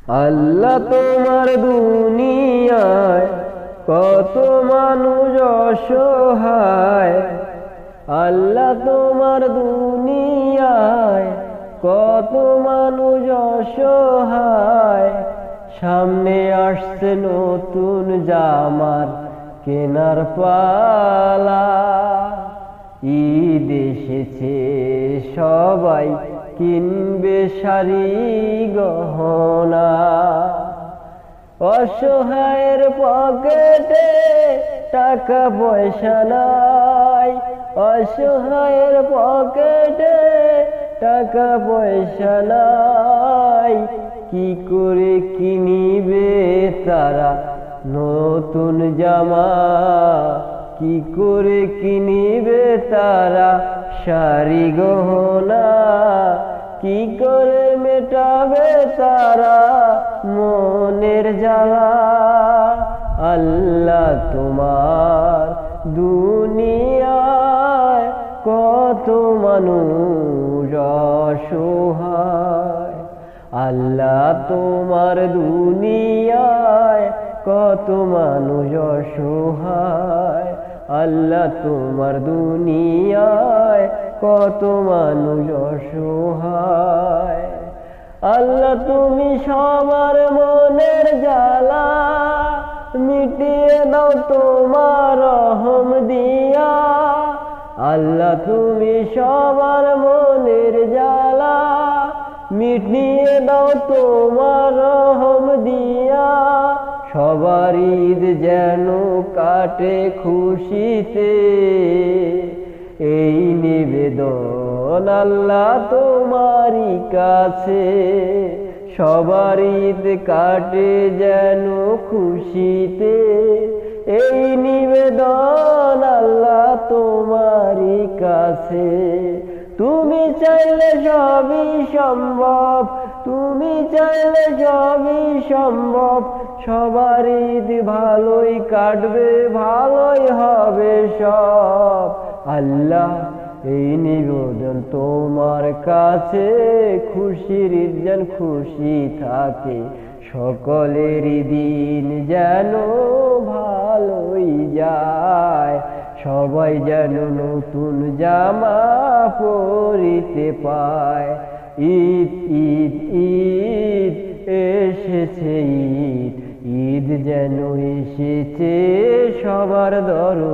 আল্লাহ তোমার দুনিয়ায় কত মানুষ অসহায়, আল্লাহ তোমার দুনিয়ায় কত মানুষ অসহায়। সামনে আসছে নতুন জামার কেনার পালা, ঈদ এসেছে সবাই কিনবে শাড়ি গহনা। অসহায়ের পকেটে টাকা পয়সা নাই, অসহায়ের পকেটে টাকা পয়সা নাই। কি করে কিনিবে তারা নতুন জামা, কি করে কিনিবে তারা শাড়ি গহনা, কি করে মেটাবে তারা মনের জ্বালা। আল্লাহ তোমার দুনিয়ায় কত মানুষ অসহায়, আল্লাহ তোমার দুনিয়ায় কত মানুষ অসহায়, আল্লাহ তোমার দুনিয়ায় কত মানুষ অসহায়। আল্লাহ তুমি সবার মনের জ্বালা মিটিয়ে দাও তোমার রহম দিয়া, আল্লাহ তুমি সবার মনের জ্বালা মিটিয়ে দাও তোমার রহম দিয়া। সবার ঈদ যেন কাটে খুশিতে, এই নিবেদন আল্লাহ তোমারই কাছে। সবার ঈদ কাটে যেন খুশিতে, এই নিবেদন আল্লাহ তোমারই কাছে। তুমি চাইলে সবই সম্ভব, তুমি চাইলে সবই সম্ভব। সবার ঈদ ভালোই কাটবে, ভালোই হবে সব। আল্লাহ এই নিবেদন তোমার কাছে, খুশির ঈদ যেন খুশি থাকে, সকলেরই দিন যেন ভালোই যায়। সবাই যেন নতুন জামা পরিতে পায়। ঈদ ঈদ ঈদ এসেছে ঈদ, ঈদ যেন এসেছে সবার দরবারে।